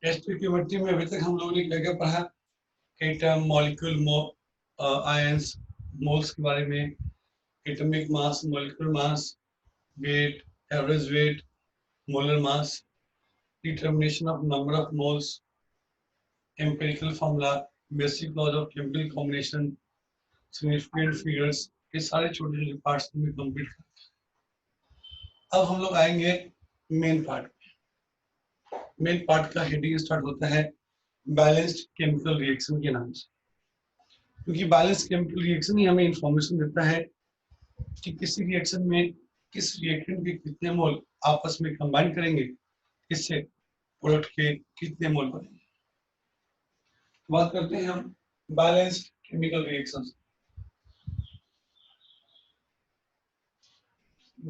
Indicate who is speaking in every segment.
Speaker 1: Stoichiometry में अभी तक हम लोगों ने क्या क्या पढ़ा? एटम, मॉलिक्यूल, आयंस, मोल्स के बारे में, atomic mass, molecular mass, weight, average weight, molar mass, determination of number of moles, empirical formula, basic laws of chemical combination, significant figures, ये सारे छोटे छोटे पार्ट्स में कंप्लीट करते हैं। अब हम लोग आएंगे मेन पार्ट। मेन पार्ट का हेडिंग स्टार्ट होता है बैलेंस्ड केमिकल रिएक्शन के नाम से, क्योंकि बैलेंस्ड केमिकल रिएक्शन ही हमें इंफॉर्मेशन देता है कि किसी रिएक्शन में किस रिएक्टेंट के कितने मोल आपस में कंबाइन करेंगे, इससे प्रोडक्ट के कितने मोल बनेंगे। बात करते हैं हम balanced chemical reaction.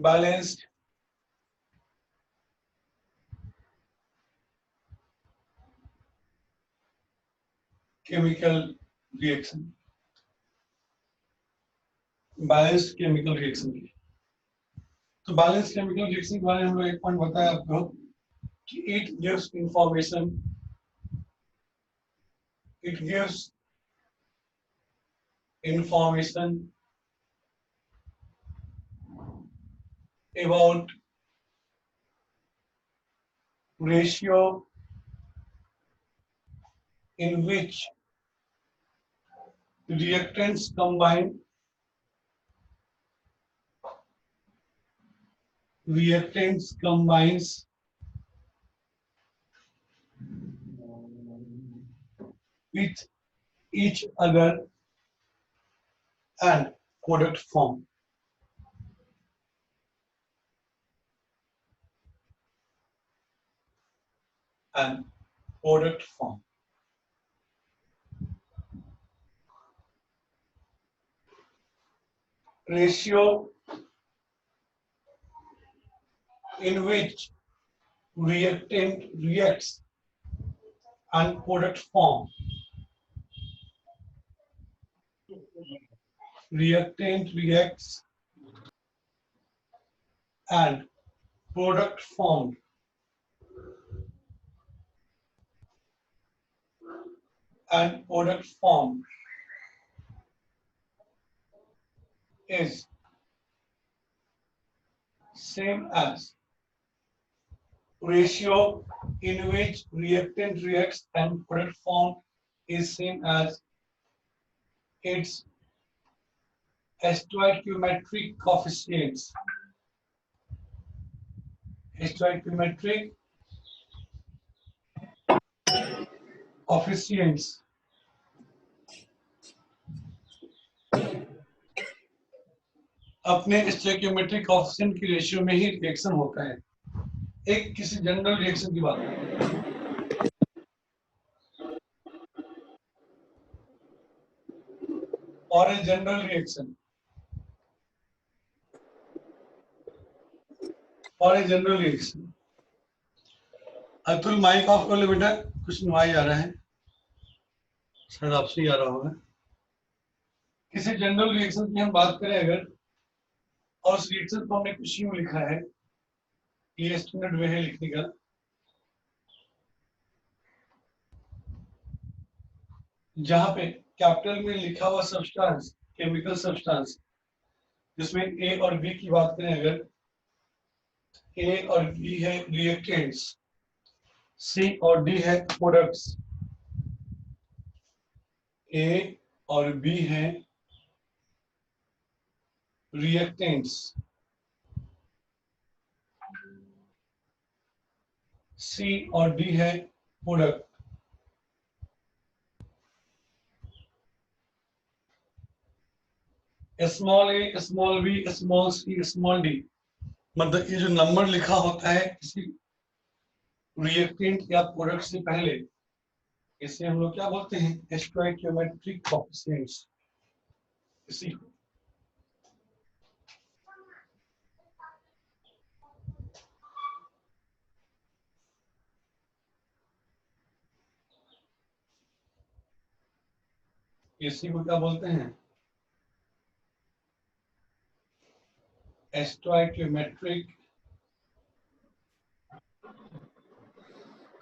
Speaker 1: Balanced chemical reaction, balanced chemical reaction की। तो बैलेंस्ड केमिकल रिएक्शन के बारे में हम लोग एक पॉइंट बताया आपको कि it gives information, it gives information about ratio in which reactants combine, reactants combines with each other and product form. And product form. Ratio in which reactant reacts and product form. Reactant reacts and product formed. And product formed is same as ratio in which reactant reacts and product formed is same as its stoichiometric coefficients. Stoichiometric coefficients. अपने stoichiometric coefficient की ratio में ही reaction होता है। एक किसी general reaction की बात है, और ए जनरल रिएक्शन, और a general reaction. Atul mic off कर लो बेटा, कुछ नॉइज आ रहा है, शायद आपसे ही आ रहा होगा। किसी जनरल रिएक्शन की हम बात करें अगर, और उस रिएक्शन को हमने कुछ यूं लिखा है, ये स्टैंडर्ड वे है लिखने का, जहां पे कैपिटल में लिखा हुआ सब्सटेंस, केमिकल सब्सटेंस, जिसमें ए और बी की बात करें अगर, ए और बी है रिएक्टेंट्स, सी और डी है प्रोडक्ट्स, ए और बी है रिएक्टेंट्स, सी और डी है प्रोडक्ट। स्मॉल ए, small B, small C, small D, मतलब ये जो नंबर लिखा होता है किसी रिएक्टेंट या प्रोडक्ट से पहले, इसे हम लोग क्या बोलते हैं? Stoichiometric coefficients. इसी को क्या बोलते हैं? स्टोइकियोमेट्रिक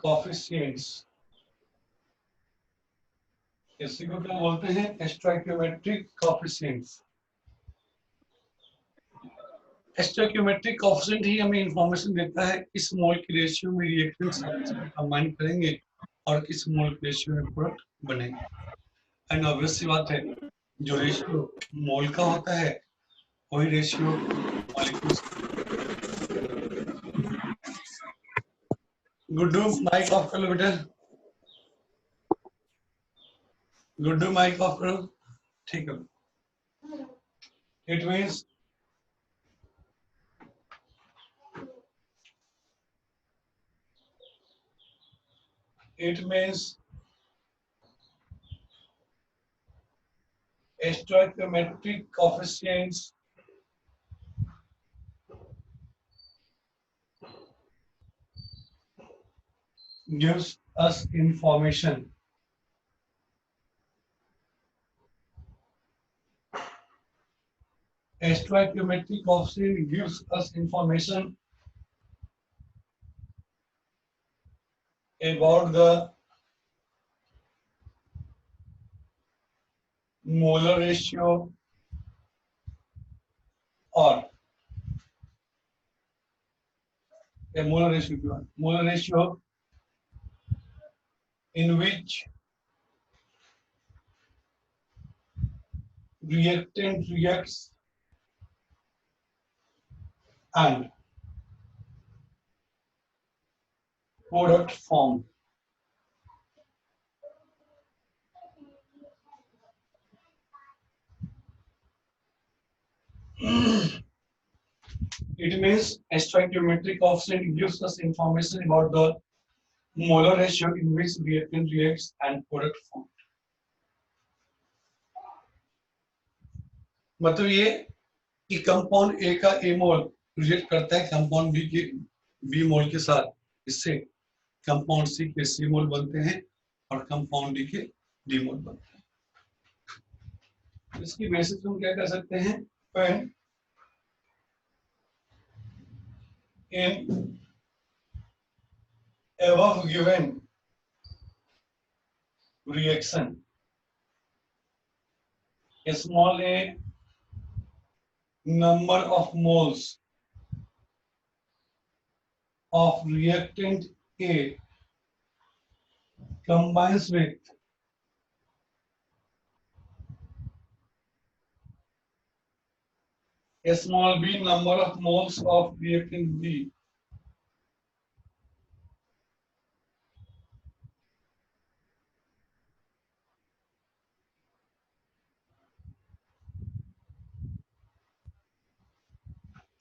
Speaker 1: कोफिशिएंट्स, इसी को क्या बोलते हैं? Stoichiometric coefficients. स्टोइकियोमेट्रिक कोफिशिएंट ही हमें इंफॉर्मेशन देता है किस मोल की रेशियो में रिएक्टेंट्स आपस में कंबाइन करेंगे और किस मोल की रेशियो में प्रोडक्ट बनेगा। एंड ऑब्वियस सी बात है, जो रेशियो मोल का होता है वही ratio molecules. Guddu mic off कर लो बेटा, गुड्डू माइक ऑफ करो, ठीक है। It means stoichiometric coefficients gives us information stoichiometric coefficient gives us information about the molar ratio or a molar ratio in which reactant reacts and product formed. It means stoichiometric coefficient gives us information about the molar ratio in which reactant reacts and product formed. मतलब ये कि compound A का ए मोल react करता है compound B के B मोल के साथ, इससे कंपाउंड सी के सी मोल बनते हैं और कंपाउंड डी के डी मोल बनते हैं। इसकी बेसिस हम क्या कर सकते हैं? When in above given reaction small a number of moles of reactant A combines with a small b number of moles of reactant B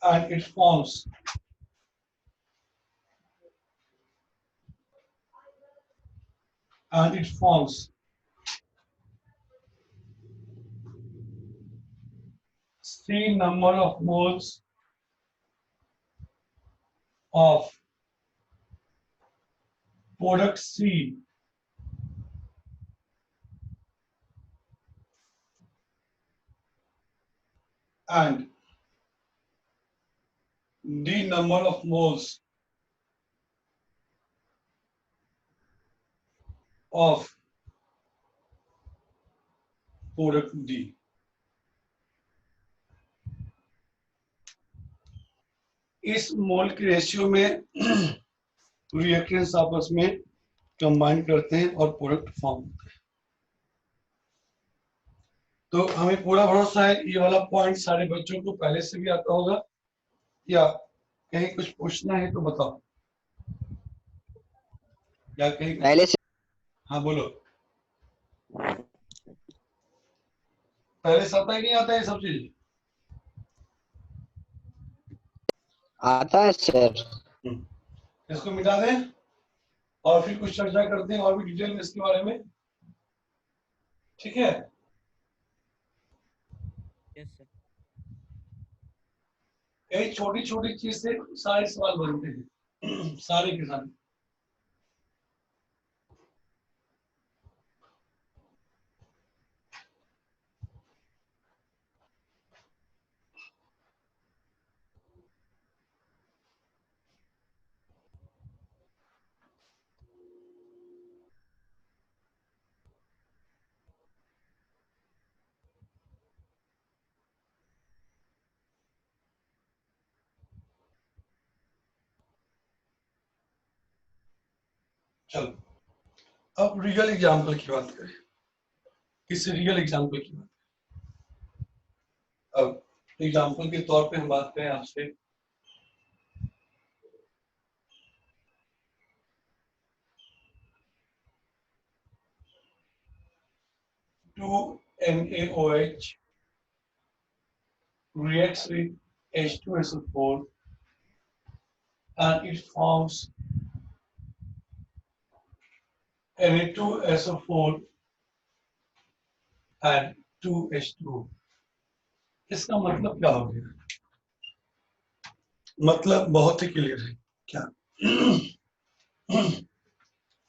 Speaker 1: and it forms C number of moles of product C and D number of moles of product D. इस मोल के ratio में reactants आपस में combine करते हैं और product form होता है। तो हमें पूरा भरोसा है ये वाला पॉइंट सारे बच्चों को पहले से भी आता होगा, या कहीं कुछ पूछना है तो बताओ, या कहीं
Speaker 2: पहले से।
Speaker 1: हाँ बोलो। पहले से आता ही नहीं आता है सब चीज?
Speaker 2: आता है सर।
Speaker 1: इसको मिटा दें और फिर कुछ चर्चा करते हैं और भी डिटेल में इसके बारे में, ठीक है?
Speaker 3: Yes sir.
Speaker 1: कई छोटी छोटी चीज से सारे सवाल बनते हैं सारे के सारे। चलो अब रियल एग्जाम्पल की बात करें, किसी रियल एग्जाम्पल की बात। अब एग्जाम्पल के तौर पे हम बात करें आपसे, to NaOH reacts with H2SO4 and it forms Na2SO4 and 2H2O। इसका मतलब क्या हो गया? मतलब बहुत ही क्लियर है क्या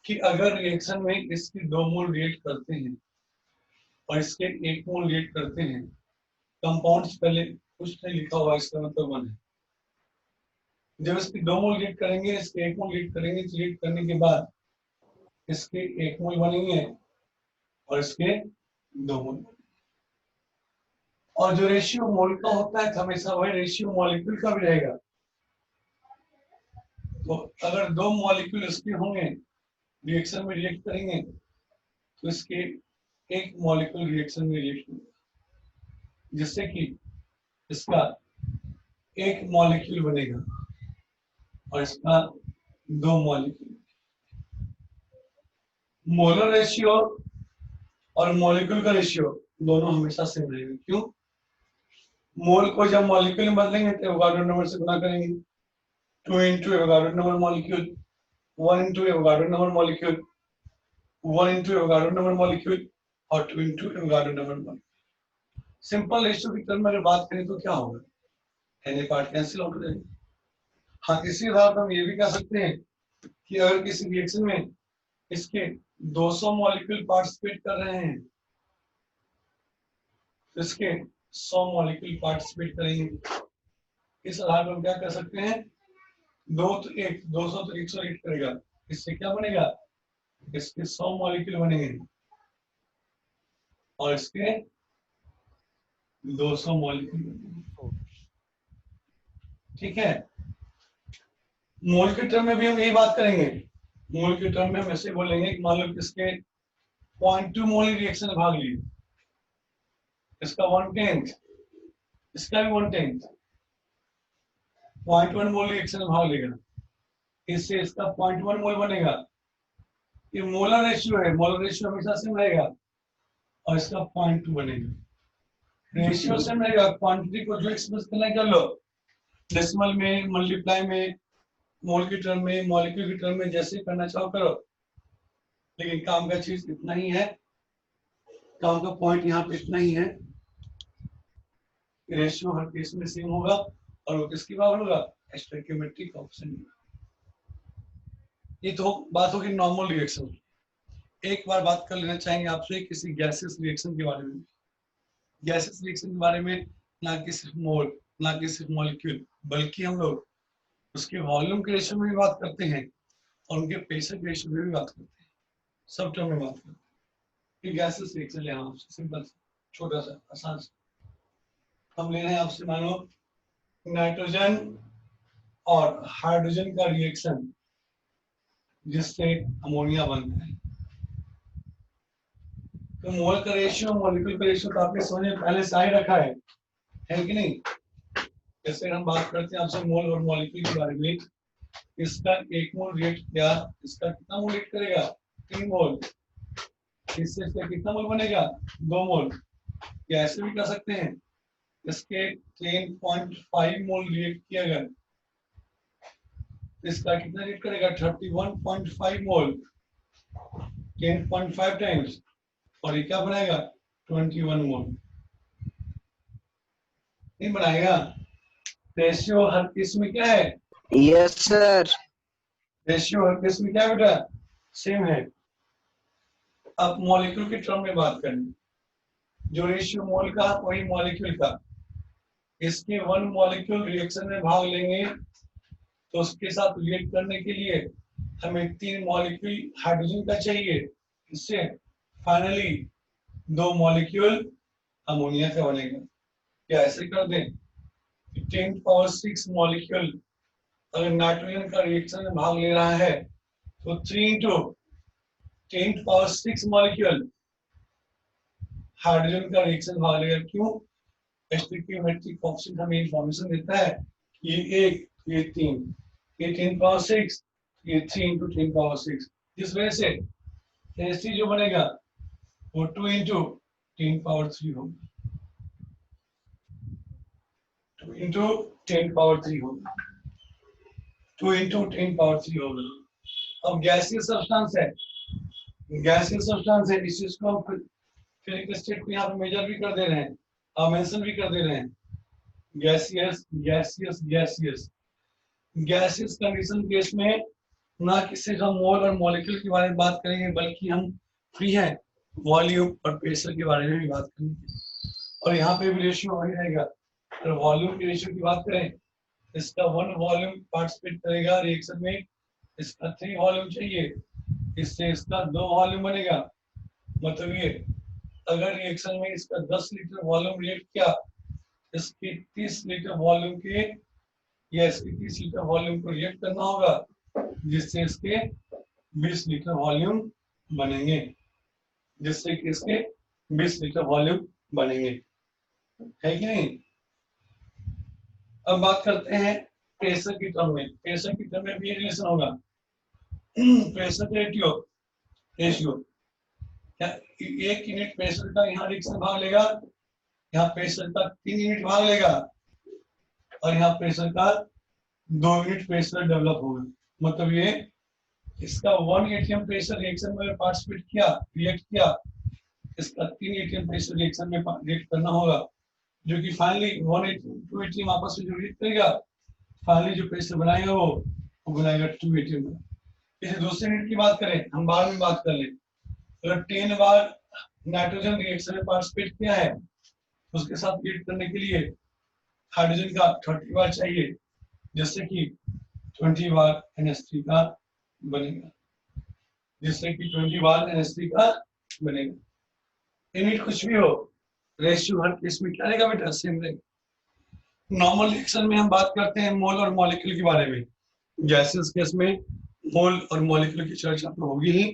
Speaker 1: कि अगर रिएक्शन में इसके 2 मोल रिएक्ट करते हैं और इसके 1 मोल रिएक्ट करते हैं, कंपाउंड पहले कुछ नहीं लिखा हुआ, इसका मतलब 1 है। जब इसके 2 मोल रिएक्ट करेंगे, इसके 1 मोल रिएक्ट करेंगे, तो रिएक्ट करने के बाद इसके 1 मोल बनेंगे और इसके 2 मोल। और जो रेशियो मोल का होता है हमेशा वही रेशियो मॉलिक्यूल का भी रहेगा। तो अगर 2 मॉलिक्यूल इसके होंगे, रिएक्शन में रिएक्ट करेंगे, तो इसके 1 मॉलिक्यूल रिएक्शन में रिएक्ट होगा, जिससे कि इसका 1 मॉलिक्यूल बनेगा और इसका 2 मॉलिक्यूल। मोलर रेशियो और मॉलिक्यूल का रेशियो दोनों हमेशा सेम रहेगा। क्यों? मोल को जब मॉलिक्यूल में बदलेंगे तो एवोगाड्रो नंबर से गुना करेंगे। 2 into Avogadro number molecule, 1 into Avogadro number molecule, 1 into Avogadro number molecule और 2 into Avogadro number molecule. Simple ratio की टर्म में अगर बात करें तो क्या होगा? एन पार्ट कैंसिल आउट हो जाएगा। हाँ, इसी आधार पर हम ये भी कह सकते हैं कि अगर किसी रिएक्शन में इसके 200 मॉलिक्यूल पार्टिसिपेट कर रहे हैं, तो इसके 100 मॉलिक्यूल पार्टिसिपेट करेंगे। इस आधार पर हम क्या कर सकते हैं? 200 तो 100 रिएक्ट करेगा, इससे क्या बनेगा? इसके 100 मॉलिक्यूल बनेंगे और इसके 200 मॉलिक्यूल बनेंगे। ठीक है। मोल के टर्म में भी हम यही बात करेंगे। मोल के टर्म में हम ऐसे बोलेंगे कि मान लो किसके 0.2 मोल रिएक्शन में भाग लिए, इसका 1/10, इसका भी 1/10, 0.1 मोल रिएक्शन में भाग लेगा, इससे इसका 0.1 मोल बनेगा। ये मोलर रेशियो है, मोलर रेशियो हमेशा सेम रहेगा और इसका 0.2 बनेगा। रेशियो सेम रहेगा, क्वांटिटी को जो एक्सप्रेस करना है कर लो, डेसिमल में, मल्टीप्लाई में, मोल की टर्म में, मॉलिक्यूल की टर्म में, जैसे करना चाहो करो, लेकिन काम का चीज इतना ही है, काम का पॉइंट यहाँ पे इतना ही है, रेशियो हर केस में सेम होगा और वो किसकी बराबर होगा? Stoichiometric constant. ये तो बात होगी नॉर्मल रिएक्शन। एक बार बात कर लेना चाहेंगे आपसे किसी गैसेस रिएक्शन के बारे में। गैसेस रिएक्शन के बारे में ना कि सिर्फ मोल, ना कि सिर्फ मॉलिक्यूल, बल्कि हम लोग उसके वॉल्यूम के रेशियो में भी बात करते हैं और उनके प्रेशर के रेशियो में भी बात करते हैं, सब टर्म में बात करते हैं। गैसेस रिएक्शन ले आपसे सिंपल छोटा सा आसान सा हम ले रहे हैं आपसे, मानो नाइट्रोजन और हाइड्रोजन का रिएक्शन जिससे अमोनिया बनता है। तो मोल का रेशियो, मॉलिक्यूल का रेशियो तो आपने समझ में पहले से ही रखा है कि नहीं? जैसे हम बात करते हैं आपसे मोल और मॉलिक्यूल के बारे में, इसका 1 मोल रिएक्ट किया, इसका कितना मोल रिएक्ट करेगा? 3 मोल। इससे कितना मोल बनेगा? 2 मोल। या ऐसे भी कर सकते हैं, इसके 10.5 मोल रिएक्ट किया गया, इसका कितना रिएक्ट करेगा? 31.5 मोल, 10.5 टाइम्स, और ये क्या बनाएगा? 21 मोल। नहीं बनाएगा? रेशियो हर केस में क्या है?
Speaker 2: Yes sir.
Speaker 1: रेशियो हर केस में क्या है बेटा? सेम है। अब मॉलिक्यूल की टर्म में बात करें, जो रेशियो मोल का वही मॉलिक्यूल का। इसके 1 मॉलिक्यूल रिएक्शन में भाग लेंगे तो उसके साथ रिएक्ट करने के लिए हमें 3 मॉलिक्यूल हाइड्रोजन का चाहिए, इससे फाइनली 2 मॉलिक्यूल अमोनिया का बनेगा। क्या ऐसे कर दें? 10 पावर 6 मॉलिक्यूल अगर नाइट्रोजन का रिएक्शन में भाग ले रहा है तो 3 into 10⁶ मॉलिक्यूल हाइड्रोजन का रिएक्शन भाग लेगा। क्यों? स्टोइकियोमेट्रिक कोएफिशिएंट हमें इंफॉर्मेशन देता है ये 1, ये 3, ये 10⁶, ये 3 into 10⁶। इस वजह से एसटी जो बनेगा वो 2 into 10⁻³ होगा, 2 into 10⁻³ होगा, 2 into 10⁻³ होगा। अब गैसियस सब्सटेंस है, गैसियस सब्सटेंस है, इस चीज को हम फिजिकल स्टेट को यहाँ पे मेजर भी कर दे रहे हैं और मेंशन भी कर दे रहे हैं। Gaseous gaseous gaseous gaseous condition case में ना किसी हम मोल और मॉलिक्यूल के बारे में बात करेंगे, बल्कि हम फ्री है वॉल्यूम और प्रेशर के बारे में भी बात करेंगे। और यहाँ पे भी रेशियो वही रहेगा। अगर वॉल्यूम की रेशियो की बात करें, इसका 1 वॉल्यूम पार्टिसिपेट करेगा रिएक्शन में, इसका 3 वॉल्यूम चाहिए, इससे इसका 2 वॉल्यूम बनेगा। मतलब ये अगर रिएक्शन में इसका 10 लीटर वॉल्यूम रिएक्ट किया, इसके 30 लीटर वॉल्यूम के या इसके 30 लीटर वॉल्यूम को रिएक्ट करना होगा, जिससे इसके 20 लीटर वॉल्यूम बनेंगे, जिससे कि इसके 20 लीटर वॉल्यूम बनेंगे, है कि नहीं? अब बात करते हैं प्रेशर की टर्म में। प्रेशर की टर्म में भी रिलेशन होगा। प्रेशर रेशियो रेशियो क्या एक यूनिट प्रेशर का यहाँ रिएक्शन भाग लेगा, यहाँ प्रेशर का 3 यूनिट भाग लेगा और यहाँ प्रेशर का 2 यूनिट प्रेशर डेवलप होगा। मतलब ये इसका 1 atm प्रेशर रिएक्शन में पार्टिसिपेट किया, रिएक्ट किया, इसका 3 atm प्रेशर रिएक्शन में रिएक्ट करना होगा, जो कि फाइनली 2 atm आपस में जो रिएक्ट करेगा, फाइनली जो प्रेशर बनाएगा वो बनाएगा 2 atm। इसे दूसरे यूनिट की बात करें, हम बाद में बात कर लें। अगर 10 बार नाइट्रोजन रिएक्शन में पार्टिसिपेट किया है, उसके साथ रिएक्ट करने के लिए हाइड्रोजन का 30 बार चाहिए, जिससे कि 20 बार NH3 का बनेगा, जिससे कि 20 बार NH3 का बनेगा। यूनिट कुछ भी हो, रेशियो हर केस में क्या रहेगा बेटा? सेम रहेगा। नॉर्मल रिएक्शन में हम बात करते हैं मोल और मॉलिक्यूल के बारे में। गैसेस केस में मोल और मॉलिक्यूल की चर्चा तो होगी ही,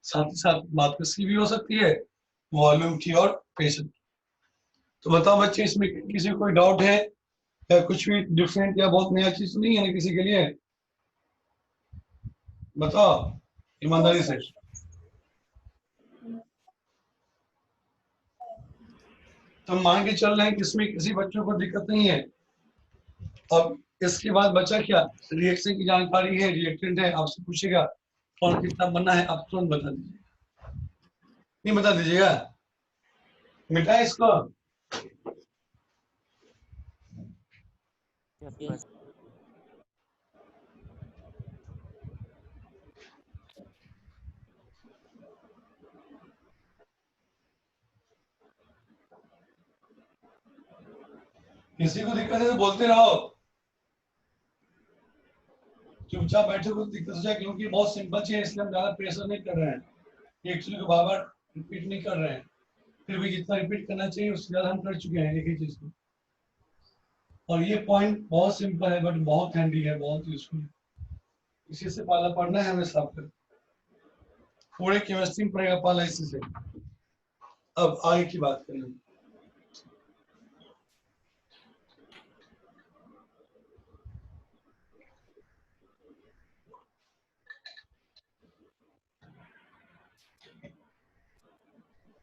Speaker 1: साथ ही साथ बात किसकी भी हो सकती है, वॉल्यूम की और प्रेशर की। तो बताओ बच्चे, इसमें किसी को कोई डाउट है या कुछ भी डिफरेंट या बहुत नया चीज तो नहीं है ना किसी के लिए? बताओ ईमानदारी से। तो मान के चल रहे हैं कि इसमें किसी बच्चों को दिक्कत नहीं है। अब इसके बाद बचा क्या? रिएक्शन की जानकारी है, रिएक्टेंट है, आपसे पूछेगा कौन कितना बनना है, आप तुरंत बता दीजिएगा। नहीं बता दीजिएगा, मिटाए इसको। किसी को दिक्कत है तो बोलते रहो, चुपचाप बैठे को दिक्कत हो जाए, क्योंकि बहुत सिंपल चीज है, इसलिए हम ज्यादा प्रेशर नहीं कर रहे हैं। एक्चुअली को बार बार रिपीट नहीं कर रहे हैं, फिर भी जितना रिपीट करना चाहिए उससे ज्यादा हम कर चुके हैं एक ही चीज को। और ये पॉइंट बहुत सिंपल है बट बहुत हैंडी है, बहुत यूजफुल है। इसी से पाला पढ़ना है हमें सब कर, पूरे केमिस्ट्री में पड़ेगा पाला इसी से। अब आगे की बात करें।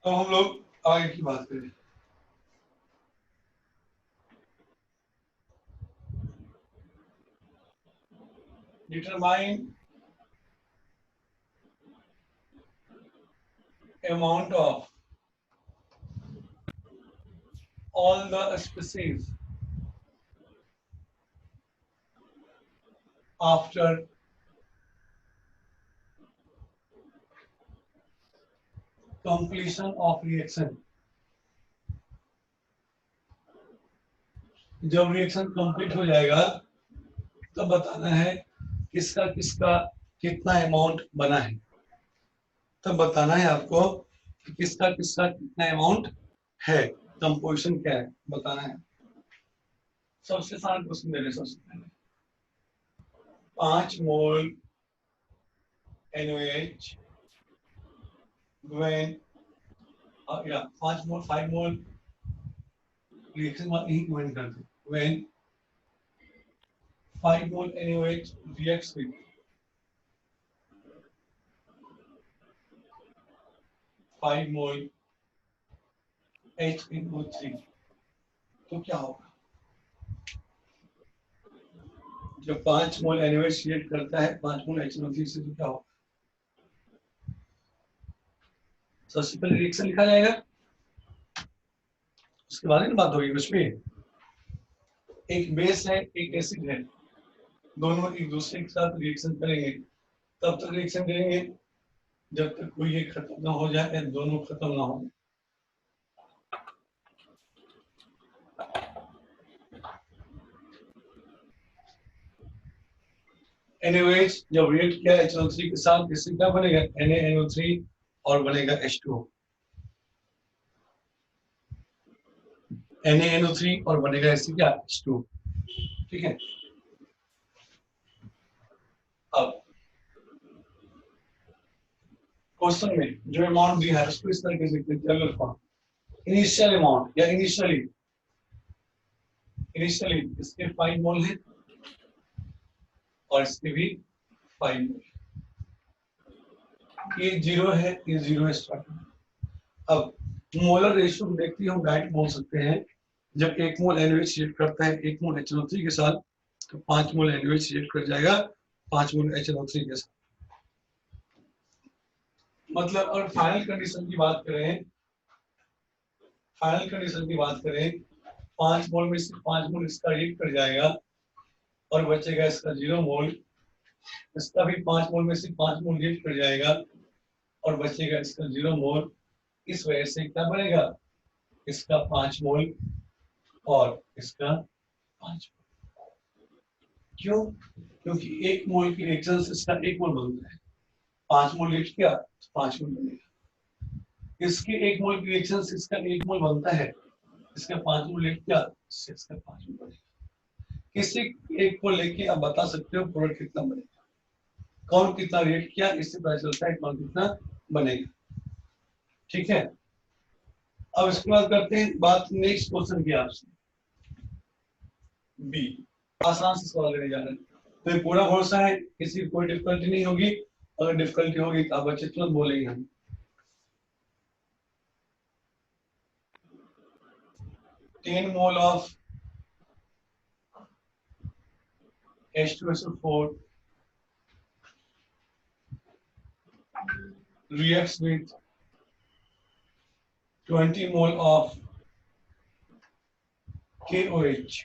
Speaker 1: अब हम लोग आगे की बात करें। Determine amount of all the species after completion of reaction। जब रिएक्शन कंप्लीट हो जाएगा तब बताना है किसका किसका कितना अमाउंट बना है, तब बताना है आपको कि किसका किसका कितना अमाउंट है, कंपोजिशन क्या है बताना है। सबसे आसान क्वेश्चन दे रहे सबसे पहले, 5 मोल NaOH when 5 mole reaction यही कमेंट करते when 5 mole NaOH reacts with 5 mole HNO3 तो क्या होगा? जब 5 मोल NaOH रिएक्ट करता है 5 मोल HNO3 से तो क्या होगा? सबसे पहले रिएक्शन लिखा जाएगा, उसके बाद में बात होगी। उसमें एक बेस है एक एसिड है, दोनों एक दूसरे के साथ रिएक्शन करेंगे, तब तक रिएक्शन करेंगे जब तक कोई एक खत्म ना हो जाए, दोनों खत्म ना हो। NaOH जब रिएक्ट किया HNO3 के साथ, इससे क्या बनेगा? NaNO3 और बनेगा H2O। NaNO3 और बनेगा इससे क्या? H2O। ठीक है। अब क्वेश्चन में जो अमाउंट दिया है उसको इस तरीके से जनरल फॉर्म, इनिशियल अमाउंट या इनिशियली इसके 5 मोल है और इसके भी 5 मोल। ये 0 है, ये 0 है स्टार्टिंग। अब मोलर रेशियो को देखते हम डायरेक्ट बोल सकते हैं, जब 1 मोल NaOH रिएक्ट करता है 1 मोल HNO3 के साथ तो 5 मोल NaOH रिएक्ट कर जाएगा 5 मोल HNO3 के साथ। मतलब अगर फाइनल कंडीशन की बात करें, 5 मोल में से 5 मोल इसका रिएक्ट कर जाएगा और बचेगा इसका 0 मोल, इसका भी 5 मोल में से 5 मोल रिएक्ट कर जाएगा और बचेगा इसका 0 मोल। इस वजह से क्या बनेगा? इसका 5 मोल और इसका 5 मोल। क्यों? क्योंकि 1 मोल की रिएक्शन से इसका 1 मोल बनता है, 5 मोल रिएक्ट किया तो 5 मोल बनेगा। इसके 1 मोल की रिएक्शन से इसका 1 मोल बनता है, इसका 5 मोल रिएक्ट किया इससे इसका 5 मोल बनेगा। किसी एक को लेके आप बता सकते हो प्रोडक्ट कितना बनेगा, कौन कितना रिएक्ट किया इससे पता चलता है कौन कितना बनेगा। ठीक है। अब इसके बाद करते हैं बात नेक्स्ट क्वेश्चन की आपसे। बी आसान से सवाल लेने जा रहे हैं, तो ये पूरा भरोसा है किसी को कोई डिफिकल्टी नहीं होगी। अगर डिफिकल्टी होगी तो आप बच्चे तुरंत बोलेंगे हम। Ten mole of H2SO4 reacts with 20 mole of KOH।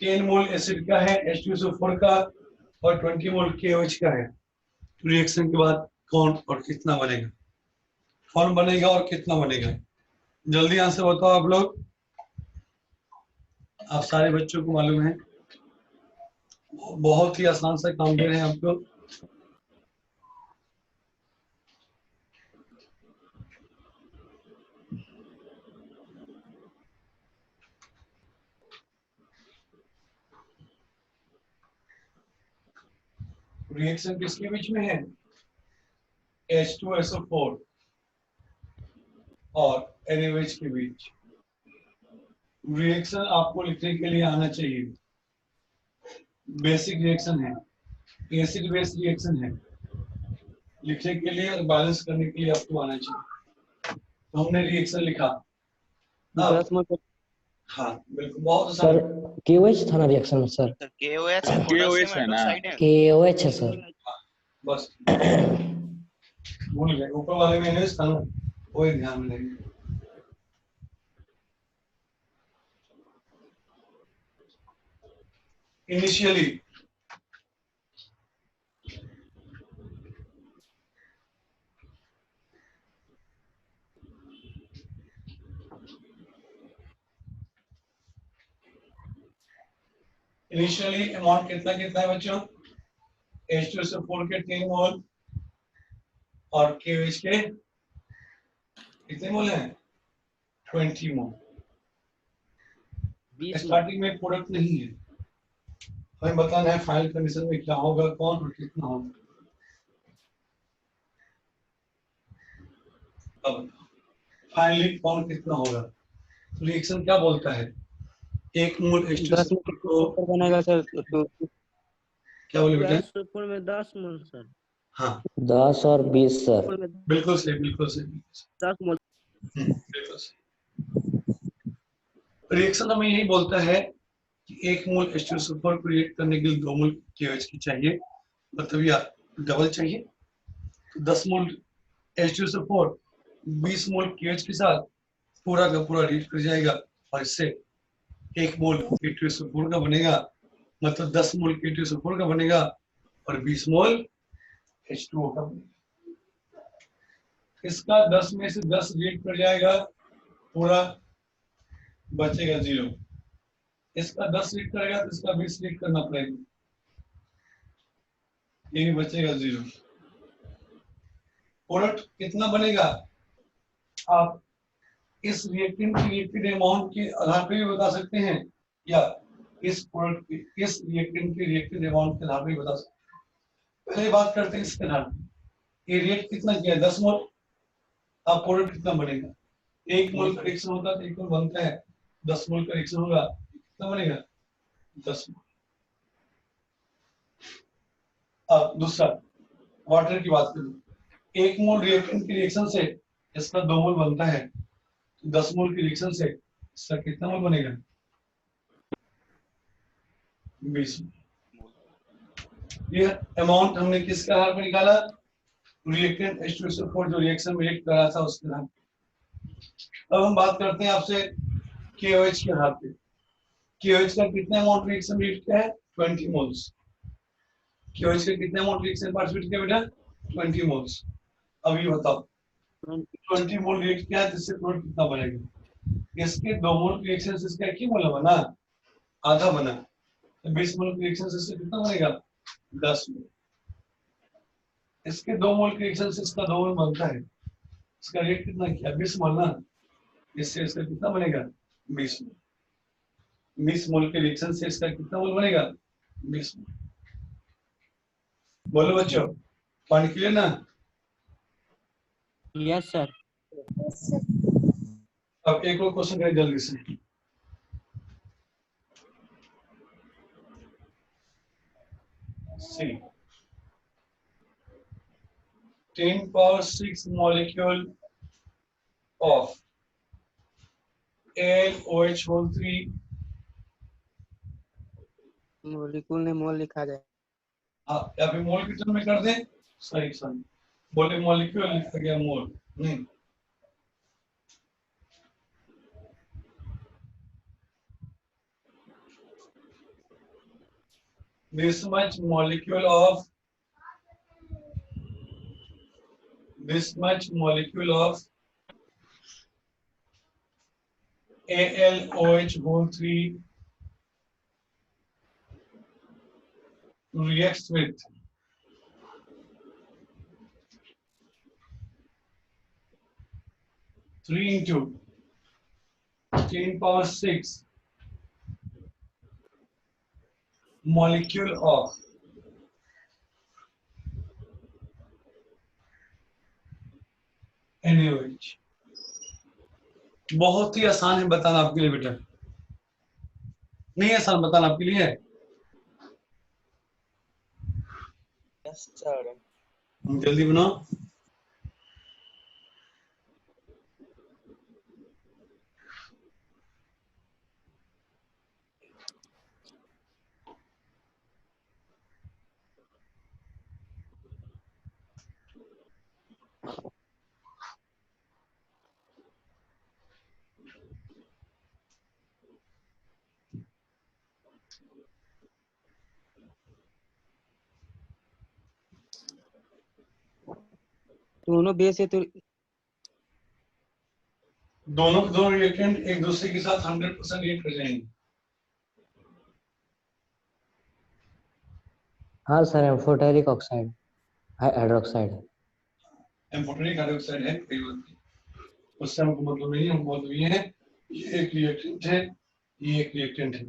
Speaker 1: 10 mole acid का है H2SO4 का और 20 मोल KOH का है। रिएक्शन के बाद कौन और कितना बनेगा, कौन बनेगा और कितना बनेगा? जल्दी आंसर बताओ आप लोग। आप सारे बच्चों को मालूम है, बहुत ही आसान सा काम दे रहे हैं आपको। रिएक्शन किसके बीच में है? H2SO4 और NaOH के बीच। रिएक्शन आपको लिखने के लिए आना चाहिए, बेसिक रिएक्शन है, एसिड बेस रिएक्शन है, लिखने के लिए और बैलेंस करने के लिए आपको आना चाहिए। तो हमने रिएक्शन लिखा। हाँ बिल्कुल, बहुत
Speaker 3: सर KOH था ना रिएक्शन में सर?
Speaker 4: KOH है ना?
Speaker 3: KOH है सर।
Speaker 1: बस भूल गए, ऊपर वाले में NaOH था ना, वही ध्यान में लेंगे। इनिशियली अमाउंट कितना कितना है बच्चों? H2SO4 के 10 मोल और KOH के कितने मोल हैं? 20 मोल। स्टार्टिंग में प्रोडक्ट नहीं है, हमें बताना है फाइनल कंडीशन में क्या होगा, कौन और कितना होगा। अब फाइनली कौन कितना होगा, रिएक्शन क्या बोलता है, एक मोल
Speaker 5: दस में
Speaker 1: H2SO4 को
Speaker 5: बनेगा सर तो
Speaker 1: क्या बोले बेटा?
Speaker 6: सुपर में 10 मोल सर।
Speaker 1: हाँ
Speaker 3: 10 और 20 सर।
Speaker 6: सुपर में
Speaker 1: बिल्कुल सही, बिल्कुल सही,
Speaker 6: 10 मोल।
Speaker 1: बिल्कुल सही। रिएक्शन हमें यही बोलता है कि एक मोल H2SO4 को रिएक्ट करने के लिए 2 मोल KOH की चाहिए, मतलब या डबल चाहिए। तो 10 मोल H2SO4 20 मोल KOH के साथ पूरा का पूरा रिएक्ट कर जाएगा और इससे 1 मोल K2SO4 का बनेगा, मतलब 10 मोल K2SO4 का बनेगा और 20 मोल H2O का बनेगा। इसका 10 में से 10 रिएक्ट कर जाएगा, पूरा बचेगा 0। इसका 10 रिएक्ट करेगा तो इसका 20 रिएक्ट करना पड़ेगा, ये भी बचेगा 0। प्रोडक्ट कितना बनेगा आप इस रिएक्टेंट की रिएक्टेड अमाउंट के आधार पर भी बता सकते हैं, या इस प्रोडक्ट इस रिएक्टेंट की रिएक्टेड अमाउंट के आधार पर भी बता सकते हैं। पहले बात करते हैं इसके आधार पर। ये रिएक्ट कितना किया है 10 मोल, अब प्रोडक्ट कितना बनेगा, 1 मोल का रिएक्शन होता है तो 1 मोल बनता है, 10 मोल का रिएक्शन होगा कितना बनेगा 10 मोल। अब दूसरा वाटर की बात करूं, 1 मोल रिएक्टेंट के रिएक्शन से इसका 2 मोल बनता है, 10 मोल के रिएक्शन से इसका कितना मोल बनेगा 20 मोल। ये अमाउंट हमने किसके आधार पर निकाला, रिएक्टेंट H2SO4 जो रिएक्शन में रिएक्ट कर रहा था उसके आधार पर। अब हम बात करते हैं आपसे KOH के आधार पे। KOH का कितना अमाउंट रिएक्शन में रिएक्ट किया है 20 मोल्स। KOH का कितना अमाउंट रिएक्शन पार्टिसिपेट किया बेटा 20 मोल्स। अब ये बताओ 20 मोल रिएक्ट किया है, जिससे प्रोडक्ट कितना बनेगा, इसके 2 मोल रिएक्शन से इसका 1 मोल बना, आधा बना, तो 20 मोल रिएक्शन से इसका कितना बनेगा 10 मोल। इसके 2 मोल रिएक्शन से इसका 2 मोल बनता है, इसका रेट कितना किया 20 मोल ना, इससे इसका कितना बनेगा 20 मोल। 20 मोल के रिएक्शन से इसका कितना मोल बनेगा 20 मोल। बोलो बच्चों, पानी क्लियर ना?
Speaker 5: Yes sir.
Speaker 1: अब एक और क्वेश्चन करें जल्दी से। सी 10 power 6 molecule of AlOH whole 3
Speaker 5: molecule ने मोल लिखा जाए।
Speaker 1: हाँ, या फिर मोल की टर्म में कर दें, सही सही बोले, मॉलिक्यूल लिखा गया मोल नहीं। This much molecule of AlOH whole 3 reacts with 3 into 10 power 6 molecule of NaOH। बहुत ही आसान है बताना आपके लिए बेटा, नहीं आसान बताना आपके लिए है। जल्दी बनाओ।
Speaker 5: दोनों बेस है तो
Speaker 1: दोनों के दोनों रिएक्टेंट एक दूसरे के साथ 100% रिएक्ट कर जाएंगे।
Speaker 3: हाँ सर, एम्फोटेरिक ऑक्साइड हाइड्रोक्साइड है।
Speaker 1: एम्फोटेरिक हाइड्रोक्साइड है, कोई बात नहीं, उससे हमको मतलब नहीं है, हमको मतलब ये है ये एक रिएक्टेंट है, ये एक रिएक्टेंट है।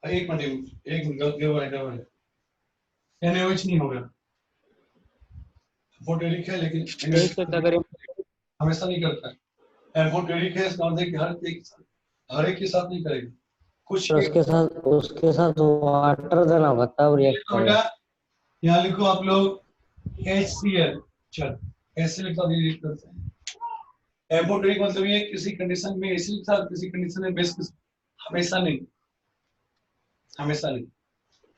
Speaker 1: एक मिनट गड़बड़ है NaOH नहीं होगा, एम्फोटेरिक है लेकिन
Speaker 5: एक सेकंड अगर
Speaker 1: हमेशा नहीं करता है। एम्फोटेरिक है इसका मतलब है कि हर एक के साथ नहीं करेगा, कुछ
Speaker 3: तो उसके साथ वाटर देना होगा तब रिएक्ट
Speaker 1: तो
Speaker 3: करेगा।
Speaker 1: बेटा यहाँ लिखो आप लोग HCl, चल HCl के साथ रिएक्ट करते हैं। एम्फोटेरिक मतलब ये किसी कंडीशन में एसिड के साथ, किसी कंडीशन में बेस के साथ, हमेशा नहीं, हमेशा नहीं।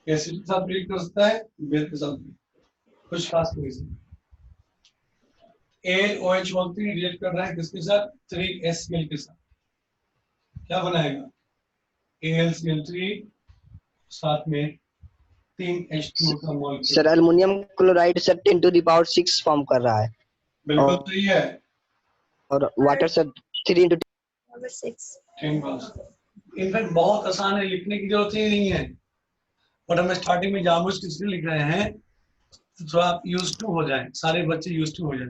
Speaker 1: एसिड के साथ रिएक्ट कर सकता है, बेस के साथ भी, कुछ खास कंडीशन। ALOH बोलते हैं रिएक्ट कर रहा है किसके साथ, 3HCl के साथ, क्या बनाएगा AlCl3 साथ में 3H2 का molecule.
Speaker 2: Sir aluminium chloride sir 10 to the power 6 form कर रहा है
Speaker 1: बिल्कुल
Speaker 2: और-
Speaker 1: सही है।
Speaker 2: और वाटर सर 3 into
Speaker 1: 10 पास इनफैक्ट बहुत आसान है, लिखने की जरूरत ही नहीं है, बट हम स्टार्टिंग में जानबूझ के इसलिए लिख रहे हैं तो आप यूज टू हो जाए, सारे बच्चे यूज टू हो जाए।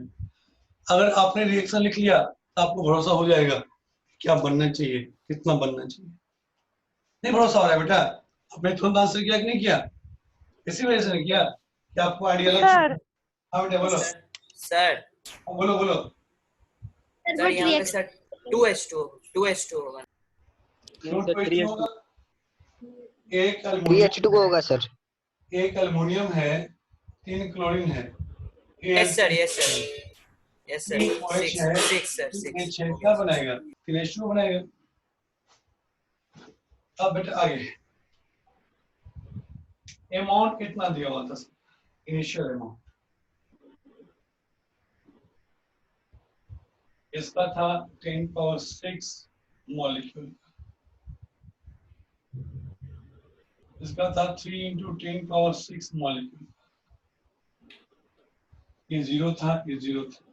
Speaker 1: अगर आपने रिएक्शन लिख लिया तो आपको भरोसा हो जाएगा क्या बनना चाहिए, कितना बनना चाहिए। नहीं भरोसा हो रहा है बेटा, आपने तुरंत आंसर किया कि नहीं किया, इसी वजह से नहीं किया कि आपको आइडिया लग चुका है। हाँ बेटा बोलो,
Speaker 4: सर
Speaker 1: हाँ, बोलो बोलो।
Speaker 4: सर यहाँ पे सर 2H2 होगा।
Speaker 1: फ्लूइड
Speaker 5: तो
Speaker 1: को
Speaker 5: 3H2
Speaker 1: होगा, एक एल्युमिनियम
Speaker 2: 3H2 को होगा सर।
Speaker 1: एक एल्युमिनियम है, 3 क्लोरीन है,
Speaker 4: यस सर
Speaker 1: 3 OH है,
Speaker 4: 6 सर
Speaker 1: 3H
Speaker 4: 6
Speaker 1: है, क्या बनाएगा 3H2 बनाएगा। अब बेटा आगे अमाउंट कितना दिया हुआ था, इनिशियल अमाउंट इसका था 10 पावर 6 मॉलिक्यूल, इसका था 3 into 10 पावर 6 मॉलिक्यूल, ये जीरो था, ये जीरो था।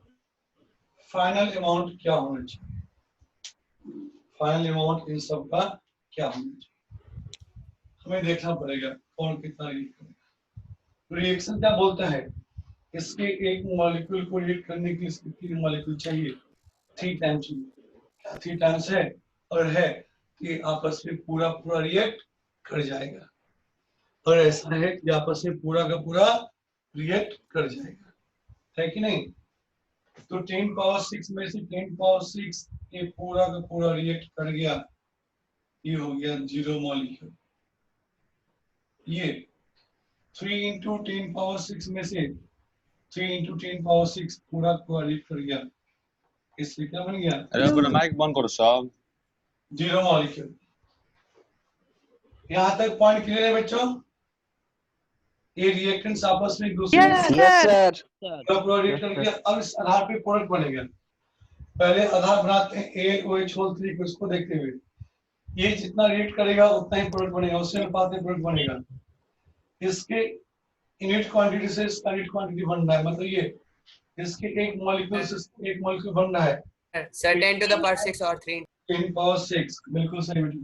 Speaker 1: फाइनल अमाउंट क्या होना चाहिए, फाइनल अमाउंट इन सब का क्या होना चाहिए, हमें देखना पड़ेगा कौन कितना रिएक्ट करेगा। रिएक्शन क्या बोलता है, इसके एक मॉलिक्यूल को रिएक्ट करने के लिए इसके 3 मॉलिक्यूल चाहिए, 3 टाइम्स चाहिए। क्या 3 टाइम्स है, और है कि आपस में पूरा पूरा रिएक्ट कर जाएगा, और ऐसा है कि आपस में पूरा का पूरा रिएक्ट कर जाएगा, है कि नहीं। तो 10 पावर 6 में से 10 पावर 6 ये पूरा का पूरा रिएक्ट कर गया, ये हो गया 0 मॉलिक्यूल। ये 3 into 10 पावर 6 में से 3 into 10 पावर 6 पूरा पूरा रिएक्ट कर गया, इससे क्या बन गया
Speaker 7: अरे अपना माइक बंद करो सब।
Speaker 1: 0 मॉलिक्यूल। यहाँ तक पॉइंट क्लियर है बच्चों, ये रिएक्टेंट्स आपस में एक दूसरे
Speaker 2: यस सर।
Speaker 1: पूरा रिएक्ट कर गया। अब इस आधार पे प्रोडक्ट बनेगा, पहले आधार बनाते हैं ALOH होल 3 को, इसको देखते हुए ये जितना रिएक्ट करेगा उतना ही प्रोडक्ट बनेगा, उससे अनुपात में प्रोडक्ट बनेगा। इसके यूनिट क्वांटिटी से इसका यूनिट क्वांटिटी बन रहा है, मतलब ये इसके एक मॉलिक्यूल से एक मॉलिक्यूल बन रहा है
Speaker 4: सर 10 to the power 6 और 3
Speaker 1: 10 पावर 6, बिल्कुल सही बेटा,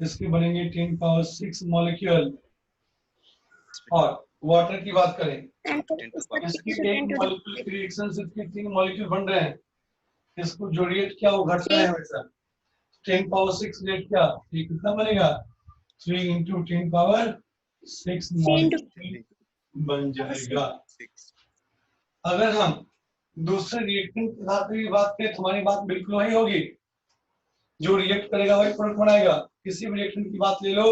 Speaker 1: इसके बनेंगे 10 पावर 6 मॉलिक्यूल। और वाटर की बात करें, इसकी एक मॉलिक्यूल की रिएक्शन से इसके 3 मॉलिक्यूल बन रहे हैं, इसको जो रिएक्ट किया वो घटता है हमेशा। 10 पावर 6 रिएक्ट किया, ये कितना बनेगा 3 into 10 पावर 6 मॉलिक्यूल बन जाएगा। अगर हम दूसरे रिएक्टेंट के साथ भी बात करें, तुम्हारी बात बिल्कुल वही होगी, जो रिएक्ट करेगा वही प्रोडक्ट बनाएगा। किसी भी रिएक्टेंट की बात ले लो,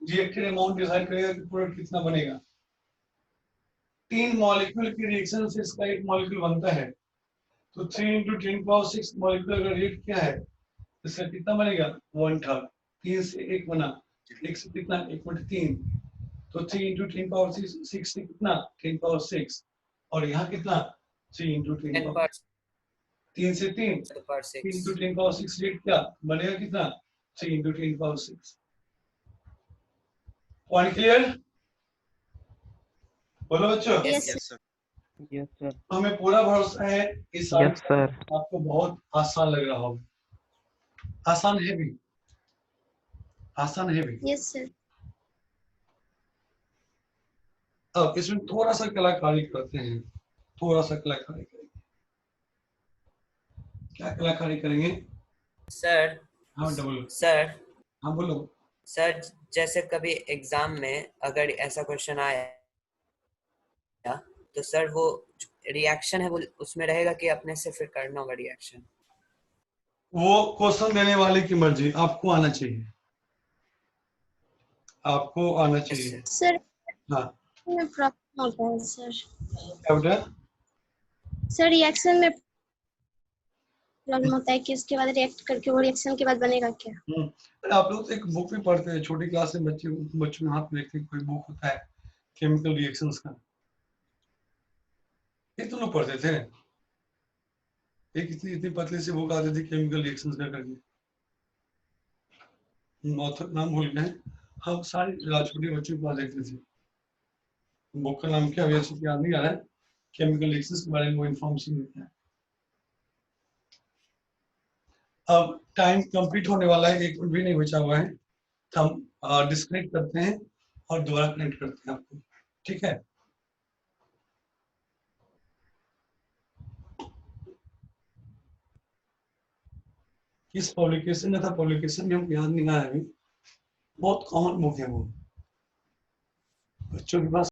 Speaker 1: रिएक्टेड अमाउंट डिसाइड करेगा कि प्रोडक्ट कितना बनेगा। 3 मॉलिक्यूल की रिएक्शन से इसका एक मॉलिक्यूल बनता है, तो 3 into 10 पावर 6 मॉलिक्यूल अगर रिएक्ट किया है, इसका कितना बनेगा 1/3, 3 से 1 बना, 1 से कितना 1/3, तो 3 into 10 पावर 6 से कितना 10 पावर 6, और यहाँ कितना 3 into 10
Speaker 4: 10
Speaker 1: पावर
Speaker 4: power
Speaker 1: 3 से 3
Speaker 4: to the power
Speaker 1: 3
Speaker 4: 6
Speaker 1: into 10 power 6 rate क्या बनेगा, कितना 3 into 10 पावर 6। पॉइंट क्लियर, बोलो बच्चों।
Speaker 4: Yes
Speaker 5: yes sir.
Speaker 1: हमें पूरा भरोसा है इस साल
Speaker 5: यस सर।
Speaker 1: आपको बहुत आसान लग रहा होगा, आसान है भी, आसान है भी।
Speaker 8: Yes sir.
Speaker 1: अब इसमें थोड़ा सा कलाकारी करते हैं, थोड़ा सा कलाकारी करेंगे। क्या कलाकारी करेंगे,
Speaker 4: सर
Speaker 1: हाँ डबल,
Speaker 4: सर
Speaker 1: हाँ बोलो।
Speaker 4: सर जैसे कभी एग्जाम में अगर ऐसा क्वेश्चन आया तो सर वो रिएक्शन है वो उसमें रहेगा कि अपने से फिर करना होगा रिएक्शन?
Speaker 1: वो क्वेश्चन देने वाले की मर्जी, आपको आना चाहिए, आपको आना चाहिए।
Speaker 7: सर
Speaker 1: हाँ
Speaker 7: में प्रॉब्लम होता है सर।
Speaker 1: क्या बेटा?
Speaker 7: सर रिएक्शन में प्रॉब्लम होता है कि उसके बाद रिएक्ट करके वो रिएक्शन के बाद बनेगा क्या?
Speaker 1: अरे आप लोग तो एक बुक भी पढ़ते हैं, छोटी क्लास में बच्चों में हाथ में देखते हैं, कोई बुक होता है केमिकल रिएक्शंस का, ये तो लोग पढ़ते थे। एक इतनी इतनी पतली सी बुक आती थी केमिकल रिएक्शंस का करके, ऑथर नाम भूल गए, हम सारे छोटे बच्चों को देखते थे। बुक का नाम क्या वैसे याद नहीं आ रहा है, केमिकल रिएक्शंस के बारे में वो इन्फॉर्मेशन देता है। अब टाइम कंप्लीट होने वाला है, 1 मिनट भी नहीं बचा हुआ है, तो हम डिस्कनेक्ट करते हैं और दोबारा कनेक्ट करते हैं आपको, ठीक है? किस पब्लिकेशन में था, पब्लिकेशन में हमको याद नहीं आ रहा है अभी, बहुत कॉमन बुक है वो, बच्चों के पास